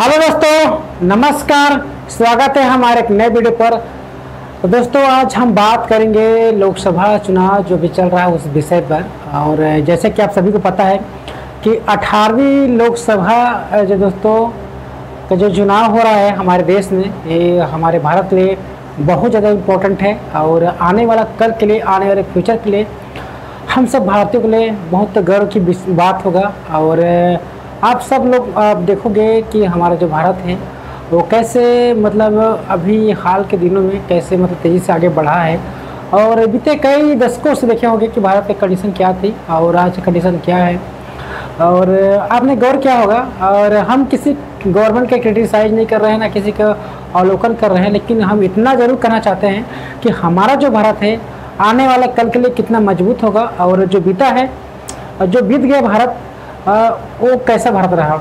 Hello दोस्तों, नमस्कार। स्वागत है हमारे एक नए वीडियो पर। तो दोस्तों, आज हम बात करेंगे लोकसभा चुनाव जो भी चल रहा है उस विषय पर। और जैसे कि आप सभी को पता है कि 18वीं लोकसभा जो दोस्तों का जो चुनाव हो रहा है हमारे देश में, ये हमारे भारत के लिए बहुत ज़्यादा इम्पोर्टेंट है। और आने वाला कल के लिए, आने वाले फ्यूचर के लिए हम सब भारतीयों के लिए बहुत गर्व की बात होगा। और आप सब लोग आप देखोगे कि हमारा जो भारत है वो कैसे अभी हाल के दिनों में कैसे तेज़ी से आगे बढ़ा है। और बीते कई दशकों से देखे होंगे कि भारत की कंडीशन क्या थी और आज की कंडीशन क्या है। और आपने गौर किया होगा, और हम किसी गवर्नमेंट का क्रिटिसाइज नहीं कर रहे हैं, ना किसी का अवलोकन कर रहे हैं, लेकिन हम इतना ज़रूर कहना चाहते हैं कि हमारा जो भारत है आने वाला कल के लिए कितना मजबूत होगा। और जो बीता है और जो बीत गया भारत वो कैसा भारत रहा,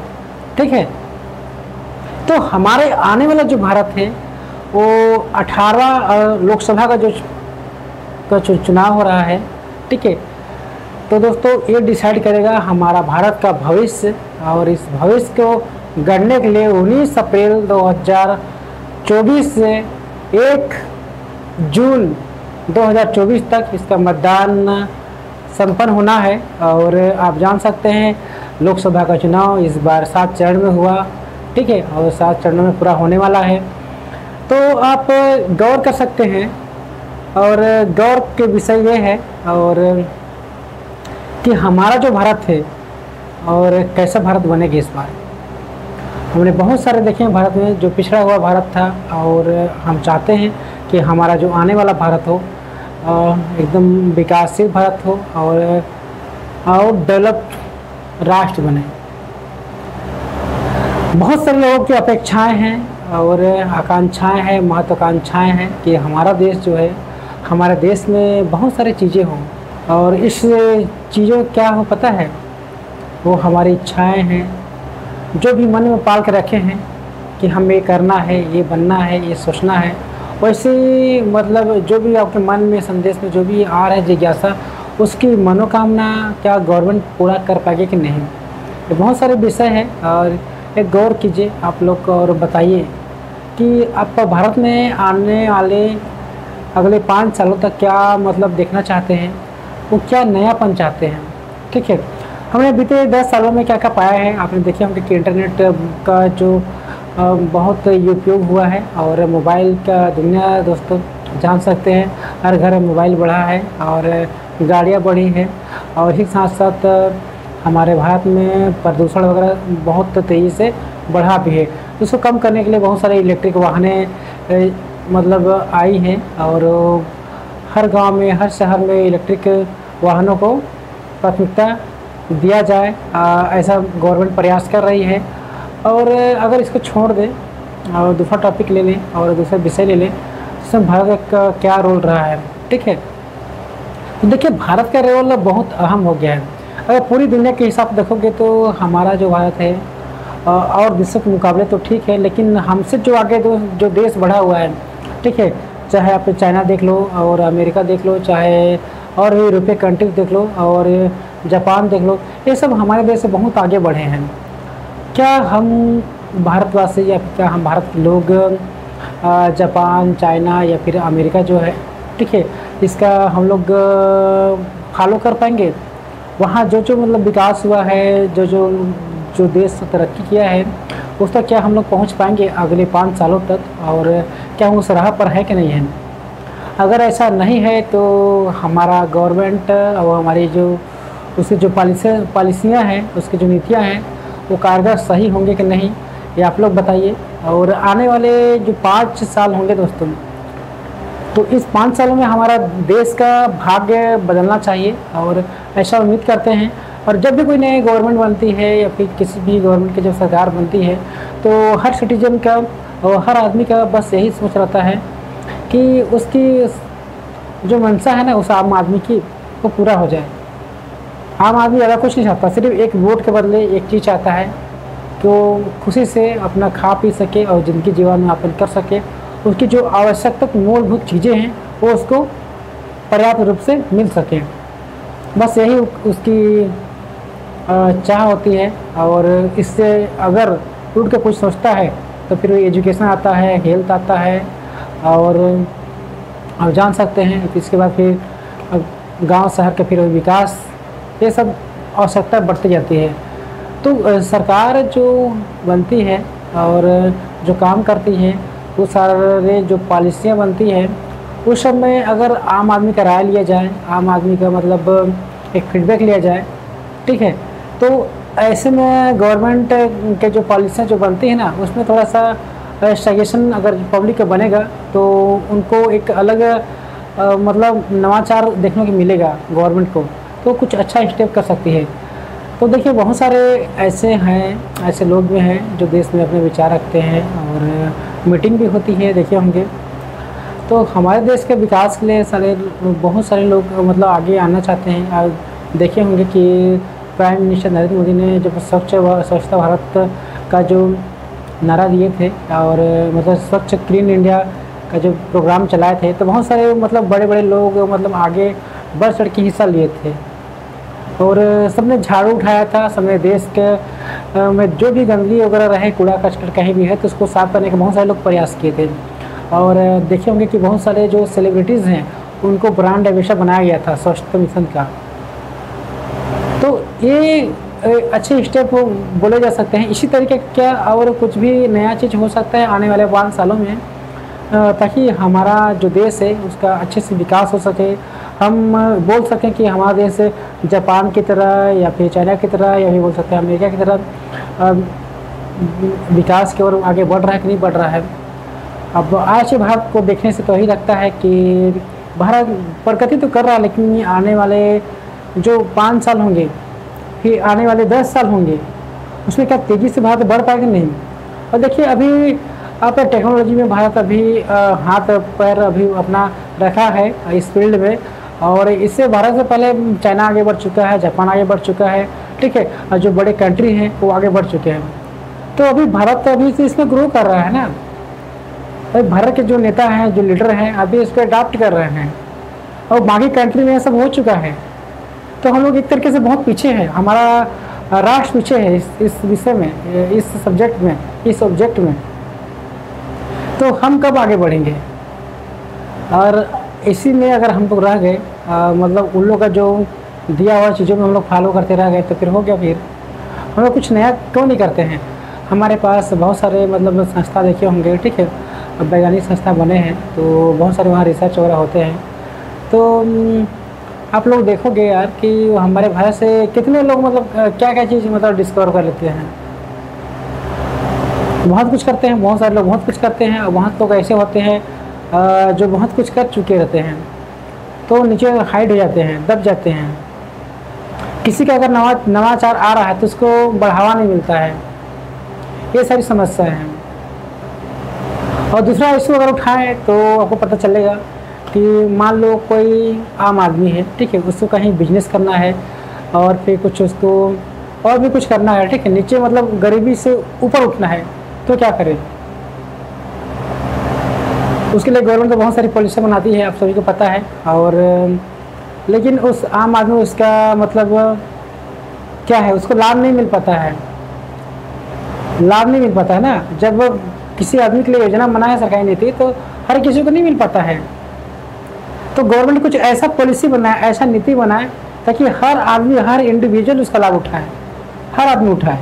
ठीक है। तो हमारे आने वाला जो भारत है वो 18वां लोकसभा का जो चुनाव हो रहा है, ठीक है। तो दोस्तों, ये डिसाइड करेगा हमारा भारत का भविष्य। और इस भविष्य को गढ़ने के लिए 19 अप्रैल 2024 से 1 जून 2024 तक इसका मतदान संपन्न होना है। और आप जान सकते हैं लोकसभा का चुनाव इस बार 7 चरण में हुआ, ठीक है। और 7 चरणों में पूरा होने वाला है। तो आप गौर कर सकते हैं, और गौर के विषय ये है और कि हमारा जो भारत है और कैसा भारत बनेगा इस बार। हमने बहुत सारे देखे हैं भारत में जो पिछड़ा हुआ भारत था, और हम चाहते हैं कि हमारा जो आने वाला भारत हो एकदम विकासशील भारत हो और डेवलप्ड राष्ट्र बने। बहुत सारे लोगों की अपेक्षाएं हैं और आकांक्षाएं हैं, महत्वाकांक्षाएं हैं कि हमारा देश जो है, हमारे देश में बहुत सारी चीज़ें हों। और इस चीज़ों क्या हो पता है, वो हमारी इच्छाएं हैं जो भी मन में पाल के रखे हैं कि हमें ये करना है, ये बनना है, ये सोचना है। वैसे जो भी आपके मन में संदेश में जो भी आ रहा है जिज्ञासा, उसकी मनोकामना क्या गवर्नमेंट पूरा कर पाएगी कि नहीं, ये बहुत सारे विषय हैं। और एक गौर कीजिए आप लोग और बताइए कि आप भारत में आने वाले अगले 5 सालों तक क्या देखना चाहते हैं, वो क्या नयापन चाहते हैं, ठीक है। हमने बीते 10 सालों में क्या क्या पाया है, आपने देखे होंगे कि इंटरनेट का जो बहुत उपयोग हुआ है। और मोबाइल का दुनिया दोस्तों जान सकते हैं, हर घर में मोबाइल बढ़ा है और गाड़ियाँ बढ़ी हैं। और ही साथ साथ हमारे भारत में प्रदूषण वगैरह बहुत तेज़ी से बढ़ा भी है। उसको कम करने के लिए बहुत सारे इलेक्ट्रिक वाहनें आई हैं। और हर गांव में, हर शहर में इलेक्ट्रिक वाहनों को प्राथमिकता दिया जाए, ऐसा गवर्नमेंट प्रयास कर रही है। और अगर इसको छोड़ दें और दूसरा टॉपिक ले लें और दूसरा विषय ले लें, इसमें भारत का क्या रोल रहा है, ठीक है। तो देखिए, भारत का रोल बहुत अहम हो गया है। अगर पूरी दुनिया के हिसाब से देखोगे तो हमारा जो भारत है और देशों के मुकाबले तो ठीक है, लेकिन हमसे जो आगे जो देश बढ़ा हुआ है, ठीक है, चाहे आप चाइना देख लो और अमेरिका देख लो, चाहे और भी यूरोपीय कंट्रीज देख लो और जापान देख लो, ये सब हमारे देश से बहुत आगे बढ़े हैं। क्या हम भारतवासी या क्या हम भारत के लोग जापान, चाइना या फिर अमेरिका जो है, ठीक है, इसका हम लोग फॉलो कर पाएंगे? वहाँ जो विकास हुआ है, जो देश तरक्की किया है, उस तक क्या हम लोग पहुँच पाएंगे अगले 5 सालों तक? और क्या हम उस राह पर है कि नहीं है? अगर ऐसा नहीं है तो हमारा गवर्नमेंट और हमारी उसकी जो पॉलिसियाँ हैं, उसकी जो नीतियाँ हैं, वो कारगर सही होंगे कि नहीं, ये आप लोग बताइए। और आने वाले जो 5 साल होंगे दोस्तों, तो इस 5 सालों में हमारा देश का भाग्य बदलना चाहिए, और ऐसा उम्मीद करते हैं। और जब भी कोई नई गवर्नमेंट बनती है या फिर किसी भी गवर्नमेंट की जब सरकार बनती है, तो हर सिटीजन का और हर आदमी का बस यही सोच रहता है कि उसकी जो मंशा है ना, उस आम आदमी की, वो पूरा हो जाए। आम आदमी ज़्यादा कुछ नहीं चाहता, सिर्फ एक वोट के बदले एक चीज़ चाहता है कि वो खुशी से अपना खा पी सके और ज़िंदगी जीवन यापन कर सके। उसकी जो आवश्यकता मूलभूत चीज़ें हैं वो उसको पर्याप्त रूप से मिल सकें, बस यही उसकी चाह होती है। और इससे अगर उठ के कुछ सोचता है तो फिर एजुकेशन आता है, हेल्थ आता है, और आप जान सकते हैं इसके बाद फिर गांव शहर के फिर विकास, ये सब आवश्यकता बढ़ती जाती है। तो सरकार जो बनती है और जो काम करती है, वो सारे जो पॉलिसियाँ बनती हैं उस सब में अगर आम आदमी का राय लिया जाए, आम आदमी का मतलब एक फीडबैक लिया जाए, ठीक है, तो ऐसे में गवर्नमेंट के जो पॉलिसियाँ जो बनती है ना, उसमें थोड़ा सा सजेशन अगर पब्लिक का बनेगा तो उनको एक अलग मतलब नवाचार देखने को मिलेगा गवर्नमेंट को, तो कुछ अच्छा स्टेप कर सकती है। तो देखिए बहुत सारे ऐसे हैं, ऐसे लोग भी हैं जो देश में अपने विचार रखते हैं, और मीटिंग भी होती है, देखे होंगे। तो हमारे देश के विकास के लिए बहुत सारे लोग मतलब आगे आना चाहते हैं। और देखे होंगे कि प्राइम मिनिस्टर नरेंद्र मोदी ने जब स्वच्छता भारत का जो नारा दिए थे, और मतलब स्वच्छ क्लीन इंडिया का जो प्रोग्राम चलाए थे, तो बहुत सारे मतलब बड़े बड़े लोग मतलब आगे बढ़ चढ़ के हिस्सा लिए थे, और सबने झाड़ू उठाया था। सबने देश के में जो भी गंदगी वगैरह रहे, कूड़ा कचरा कहीं भी है, तो उसको साफ करने के बहुत सारे लोग प्रयास किए थे। और देखे होंगे कि बहुत सारे जो सेलिब्रिटीज़ हैं उनको ब्रांड एम्बेसडर बनाया गया था स्वच्छता मिशन का। तो ये अच्छे स्टेप बोले जा सकते हैं। इसी तरीके क्या और कुछ भी नया चीज़ हो सकता है आने वाले 5 सालों में, ताकि हमारा जो देश है उसका अच्छे से विकास हो सके। हम बोल सकें कि हमारा देश जापान की तरह या फिर चाइना की तरह या फिर बोल सकते हैं अमेरिका की तरह विकास की ओर आगे बढ़ रहा है कि नहीं बढ़ रहा है। अब आज के भारत को देखने से तो यही लगता है कि भारत प्रगति तो कर रहा है, लेकिन आने वाले जो 5 साल होंगे, फिर आने वाले 10 साल होंगे, उसमें क्या तेज़ी से भारत बढ़ पाएगा? नहीं। और देखिए अभी आप टेक्नोलॉजी में भारत अभी हाथ पैर अभी अपना रखा है इस फील्ड में, और इससे भारत से पहले चाइना आगे बढ़ चुका है, जापान आगे बढ़ चुका है, ठीक है, और जो बड़े कंट्री हैं वो आगे बढ़ चुके हैं। तो अभी भारत तो अभी से इसमें ग्रो कर रहा है ना। भाई भारत के जो नेता हैं, जो लीडर हैं, अभी इसको अडाप्ट कर रहे हैं, और बाकी कंट्री में सब हो चुका है। तो हम लोग एक तरीके से बहुत पीछे हैं, हमारा राष्ट्र पीछे है इस विषय में, इस सब्जेक्ट में, इस ऑब्जेक्ट में। तो हम कब आगे बढ़ेंगे? और इसी में अगर हम लोग रह गए, मतलब उन लोग का जो दिया हुआ चीज़ों में हम लोग फॉलो करते रह गए, तो फिर हो गया। फिर हम लोग कुछ नया क्यों नहीं करते हैं? हमारे पास बहुत सारे मतलब संस्था देखे होंगे, ठीक है, वैज्ञानिक संस्था बने हैं, तो बहुत सारे वहाँ रिसर्च वगैरह होते हैं। तो आप लोग देखोगे यार कि हमारे भारत से कितने लोग मतलब क्या क्या चीज़ मतलब डिस्कवर कर लेते हैं, बहुत कुछ करते हैं। बहुत सारे लोग बहुत कुछ करते हैं, और बहुत लोग ऐसे होते हैं जो बहुत कुछ कर चुके रहते हैं, तो नीचे हाइड हो जाते हैं, दब जाते हैं। किसी का अगर नवाचार आ रहा है तो उसको बढ़ावा नहीं मिलता है। ये सारी समस्याएं हैं। और दूसरा इशू अगर उठाएं तो आपको पता चलेगा कि मान लो कोई आम आदमी है, ठीक है, उसको कहीं बिजनेस करना है, और फिर कुछ उसको और भी कुछ करना है, ठीक है, नीचे मतलब गरीबी से ऊपर उठना है, तो क्या करें? उसके लिए गवर्नमेंट तो बहुत सारी पॉलिसी बनाती है, आप सभी को पता है। और लेकिन उस आम आदमी उसका मतलब क्या है, उसको लाभ नहीं मिल पाता है, लाभ नहीं मिल पाता है ना। जब किसी आदमी के लिए योजना बनाए सरकारी नीति, तो हर किसी को नहीं मिल पाता है। तो गवर्नमेंट कुछ ऐसा पॉलिसी बनाए, ऐसा नीति बनाए, ताकि हर आदमी, हर इंडिविजुअल उसका लाभ उठाए, हर आदमी उठाए।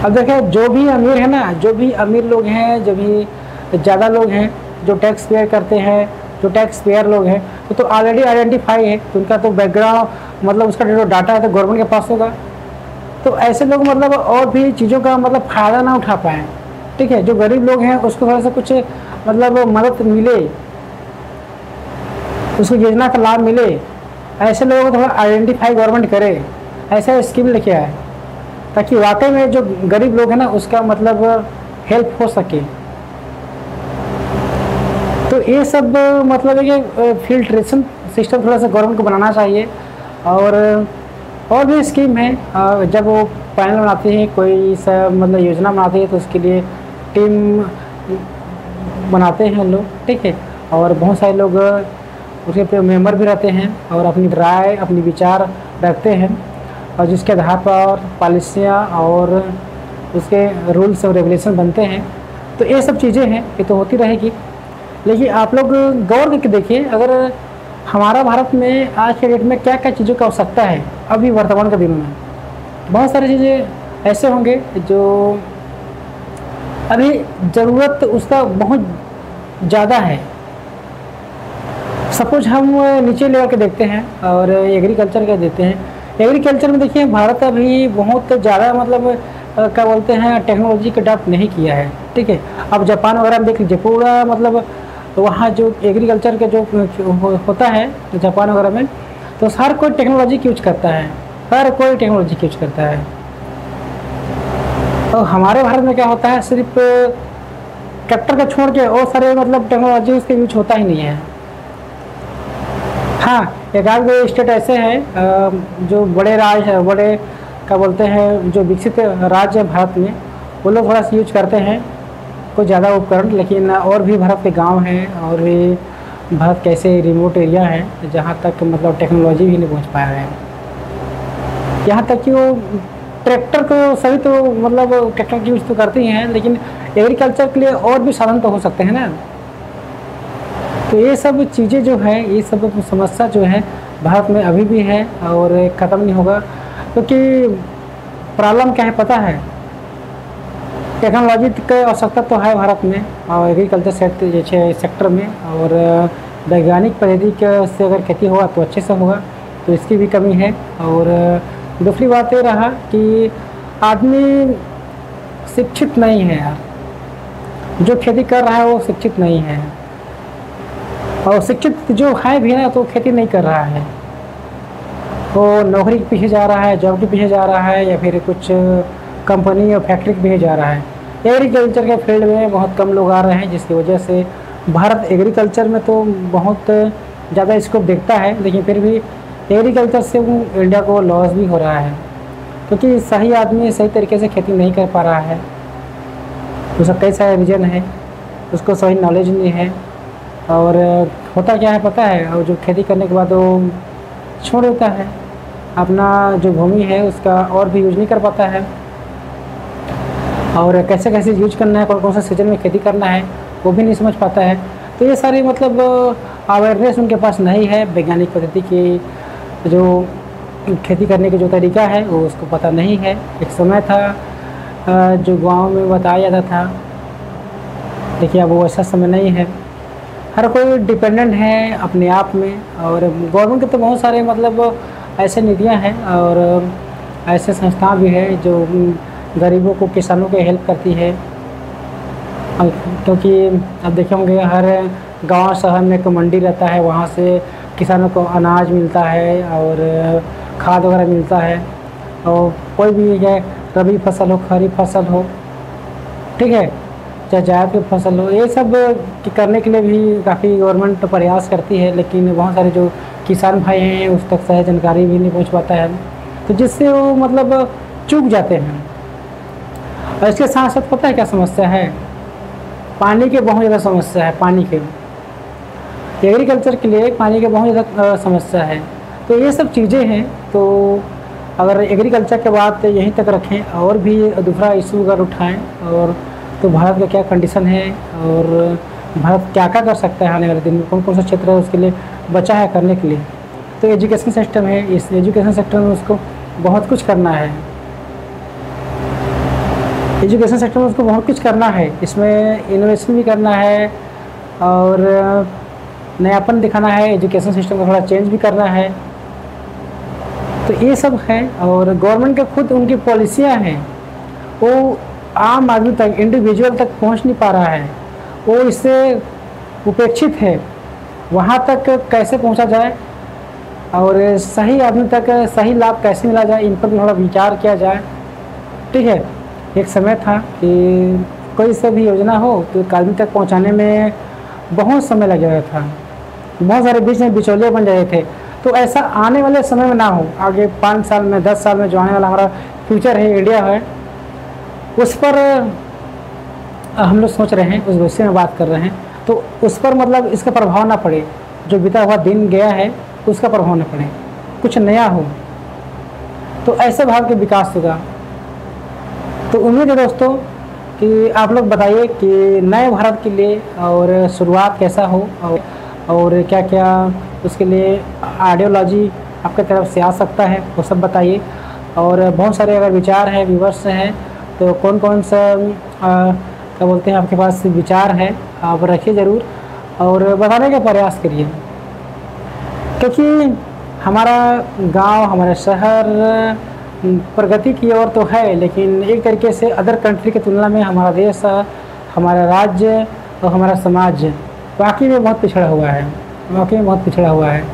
अब देखिए जो भी अमीर है ना, जो भी अमीर लोग हैं, जो भी ज़्यादा लोग हैं जो टैक्स पेयर करते हैं, जो टैक्स पेयर लोग हैं, तो ऑलरेडी आइडेंटिफाई है, तो उनका तो बैकग्राउंड मतलब उसका जो डाटा है तो गवर्नमेंट के पास होगा। तो ऐसे लोग मतलब और भी चीज़ों का मतलब फ़ायदा ना उठा पाएँ, ठीक है। जो गरीब लोग हैं उसको थोड़ा सा कुछ मतलब मदद मिले, उसको योजना का लाभ मिले, ऐसे लोगों को थोड़ा आइडेंटिफाई गवर्नमेंट करे, ऐसा स्कीम लेके आए, ताकि वाकई में जो गरीब लोग हैं ना उसका मतलब हेल्प हो सके। तो ये सब मतलब है कि फिल्ट्रेशन सिस्टम थोड़ा सा गवर्नमेंट को बनाना चाहिए। और भी स्कीम है, जब वो पैनल बनाती है, कोई सा मतलब योजना बनाती है, तो उसके लिए टीम बनाते हैं लोग, ठीक है, और बहुत सारे लोग उसके पे मेंबर भी रहते हैं, और अपनी राय, अपनी विचार रखते हैं, और जिसके आधार पर पॉलिसियाँ और उसके रूल्स और रेगुलेशन बनते हैं। तो ये सब चीज़ें हैं, ये तो होती रहेगी। लेकिन आप लोग गौर करके देखिए, अगर हमारा भारत में आज के डेट में क्या क्या चीज़ों की आवश्यकता है, अभी वर्तमान के दिनों में बहुत सारी चीज़ें ऐसे होंगे जो अभी ज़रूरत उसका बहुत ज़्यादा है। सपोज हम नीचे लेवल के देखते हैं और एग्रीकल्चर के देते हैं। एग्रीकल्चर में देखिए भारत अभी बहुत ज़्यादा मतलब क्या बोलते हैं, टेक्नोलॉजी को अडॉप्ट नहीं किया है। ठीक है, अब जापान वगैरह में देख लीजिए, पूरा मतलब वहाँ जो एग्रीकल्चर के जो होता है तो जापान वगैरह में, तो हर कोई टेक्नोलॉजी यूज करता है, हर कोई टेक्नोलॉजी यूज करता है। और हमारे भारत में क्या होता है, सिर्फ ट्रैक्टर का छोड़ के और सारे मतलब टेक्नोलॉजी उसके यूज होता ही नहीं है। हाँ, एक आध दो स्टेट ऐसे हैं जो बड़े बड़े क्या बोलते हैं, जो विकसित राज्य है भारत में, वो लोग थोड़ा सा यूज करते हैं कुछ ज़्यादा उपकरण। लेकिन और भी भारत के गांव हैं और भी भारत के ऐसे रिमोट एरिया है जहाँ तक मतलब टेक्नोलॉजी भी नहीं पहुँच पाया है। यहाँ तक कि वो ट्रैक्टर को सभी तो मतलब ट्रैक्टर की यूज तो करते ही हैं, लेकिन एग्रीकल्चर के लिए और भी साधन तो हो सकते हैं ना। तो ये सब चीज़ें जो है, ये सब समस्या जो है भारत में अभी भी है और ख़त्म नहीं होगा। क्योंकि प्रॉब्लम क्या है पता है, टेक्नोलॉजी की आवश्यकता तो है भारत में और एग्रीकल्चर सेक्टर में, और वैज्ञानिक पद्धति से अगर खेती होगा तो अच्छे से होगा, तो इसकी भी कमी है। और दूसरी बात ये रहा कि आदमी शिक्षित नहीं है यार, जो खेती कर रहा है वो शिक्षित नहीं है, और शिक्षित जो है भी ना तो खेती नहीं कर रहा है, वो नौकरी के पीछे जा रहा है, जॉब के पीछे जा रहा है, या फिर कुछ कंपनी या फैक्ट्री के पीछे जा रहा है। एग्रीकल्चर के फील्ड में बहुत कम लोग आ रहे हैं, जिसकी वजह से भारत एग्रीकल्चर में तो बहुत ज़्यादा स्कोप देखता है, लेकिन फिर भी एग्रीकल्चर से इंडिया को लॉस भी हो रहा है, क्योंकि सही आदमी सही तरीके से खेती नहीं कर पा रहा है। उसका कई सारे रीजन है, उसको सही नॉलेज नहीं है, और होता क्या है पता है, और जो खेती करने के बाद वो छोड़ देता है, अपना जो भूमि है उसका और भी यूज नहीं कर पाता है, और कैसे कैसे यूज करना है, कौन कौन सा सीजन में खेती करना है वो भी नहीं समझ पाता है। तो ये सारी मतलब अवेयरनेस उनके पास नहीं है, वैज्ञानिक पद्धति की जो खेती करने का जो तरीका है वो उसको पता नहीं है। एक समय था जो गांव में बताया जाता था, देखिए अब वो ऐसा समय नहीं है। हर कोई डिपेंडेंट है अपने आप में, और गवर्नमेंट के तो बहुत सारे मतलब ऐसे निधियां हैं और ऐसे संस्थाएं भी है जो गरीबों को, किसानों को हेल्प करती है। क्योंकि अब देखे होंगे हर गांव शहर में एक मंडी रहता है, वहाँ से किसानों को अनाज मिलता है और खाद वगैरह मिलता है, और कोई भी है रबी फसल हो, खरीफ फसल हो, ठीक है, चाहे जायद की फसल हो, ये सब करने के लिए भी काफ़ी गवर्नमेंट प्रयास करती है। लेकिन बहुत सारे जो किसान भाई हैं उस तक सही जानकारी भी नहीं पहुंच पाता है, तो जिससे वो मतलब चूक जाते हैं। और इसके साथ साथ पता है क्या समस्या है, पानी की बहुत ज़्यादा समस्या है। पानी के एग्रीकल्चर के लिए पानी की बहुत ज़्यादा समस्या है। तो ये सब चीज़ें हैं, तो अगर एग्रीकल्चर के बात यहीं तक रखें और भी दूसरा इशू अगर उठाएँ, और तो भारत का क्या कंडीशन है और भारत क्या क्या कर सकता है आने वाले दिन में, कौन कौन सा क्षेत्र है उसके लिए बचा है करने के लिए। तो एजुकेशन सिस्टम है, इस एजुकेशन सेक्टर में उसको बहुत कुछ करना है। एजुकेशन सेक्टर में उसको बहुत कुछ करना है, इसमें इनोवेशन भी करना है और नयापन दिखाना है, एजुकेशन सिस्टम को थोड़ा चेंज भी करना है। तो ये सब है, और गवर्नमेंट के खुद उनकी पॉलिसियाँ हैं वो आम आदमी तक, इंडिविजुअल तक पहुंच नहीं पा रहा है, वो इससे उपेक्षित है। वहाँ तक कैसे पहुँचा जाए और सही आदमी तक सही लाभ कैसे मिला जाए, इन पर भी थोड़ा विचार किया जाए। ठीक है, एक समय था कि कोई सा भी योजना हो तो एक आदमी तक पहुँचाने में बहुत समय लग जाता था, बहुत सारे बीच में बिचौलिए बन जाते थे। तो ऐसा आने वाले समय में ना हो, आगे 5 साल में 10 साल में जो आने वाला हमारा फ्यूचर है, इंडिया है, उस पर हम लोग सोच रहे हैं, उस विषय में बात कर रहे हैं। तो उस पर मतलब इसका प्रभाव ना पड़े, जो बीता हुआ दिन गया है उसका प्रभाव ना पड़े, कुछ नया हो, तो ऐसे भारत का विकास होगा। तो तो उम्मीद है दोस्तों कि आप लोग बताइए कि नए भारत के लिए और शुरुआत कैसा हो और क्या क्या उसके लिए आइडियोलॉजी आपके तरफ से आ सकता है, वो सब बताइए। और बहुत सारे अगर विचार हैं, व्यूवर्स हैं, तो कौन कौन सा क्या बोलते हैं आपके पास विचार है, आप रखिए ज़रूर और बताने का प्रयास करिए। क्योंकि हमारा गांव, हमारा शहर प्रगति की ओर तो है, लेकिन एक तरीके से अदर कंट्री की तुलना में हमारा देश, हमारा राज्य और हमारा समाज वाकई में बहुत पिछड़ा हुआ है, वाकई में बहुत पिछड़ा हुआ है।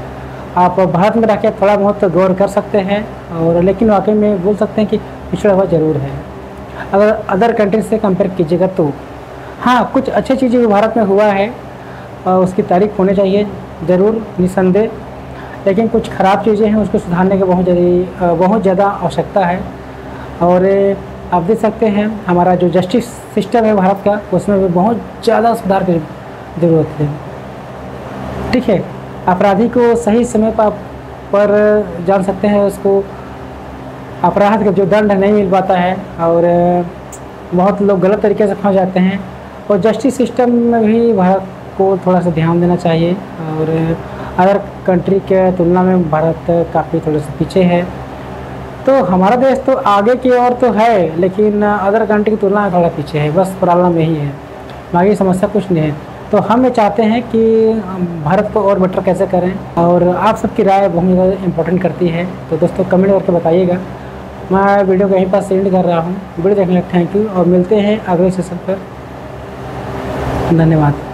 आप भारत में रह थोड़ा बहुत गौर कर सकते हैं और लेकिन वाकई में बोल सकते हैं कि पिछड़ा हुआ ज़रूर है अगर अदर कंट्री से कंपेयर कीजिएगा तो। हाँ, कुछ अच्छी चीज़ें भी भारत में हुआ है और उसकी तारीफ होनी चाहिए ज़रूर, निसंदेह, लेकिन कुछ ख़राब चीज़ें हैं, उसको सुधारने की बहुत ज़्यादा आवश्यकता है। और आप देख सकते हैं हमारा जो जस्टिस सिस्टम है भारत का, उसमें भी बहुत ज़्यादा सुधार की ज़रूरत है। ठीक है, अपराधी को सही समय पर जान सकते हैं, उसको अपराध का जो दंड नहीं मिल पाता है और बहुत लोग गलत तरीके से फंस जाते हैं। और जस्टिस सिस्टम में भी भारत को थोड़ा सा ध्यान देना चाहिए और अदर कंट्री के तुलना में भारत काफ़ी थोड़ा सा पीछे है। तो हमारा देश तो आगे की ओर तो है, लेकिन अदर कंट्री की तुलना में थोड़ा पीछे है, बस प्रॉब्लम यही है, बाकी समस्या कुछ नहीं है। तो हम ये चाहते हैं कि भारत को और बेटर कैसे करें और आप सबकी राय बहुत ज़्यादा इम्पोर्टेंट करती है। तो दोस्तों कमेंट करके बताइएगा। मैं वीडियो को यहीं पर सेंड कर रहा हूँ। वीडियो देखने के लिए थैंक यू और मिलते हैं अगले सेशन पर। धन्यवाद।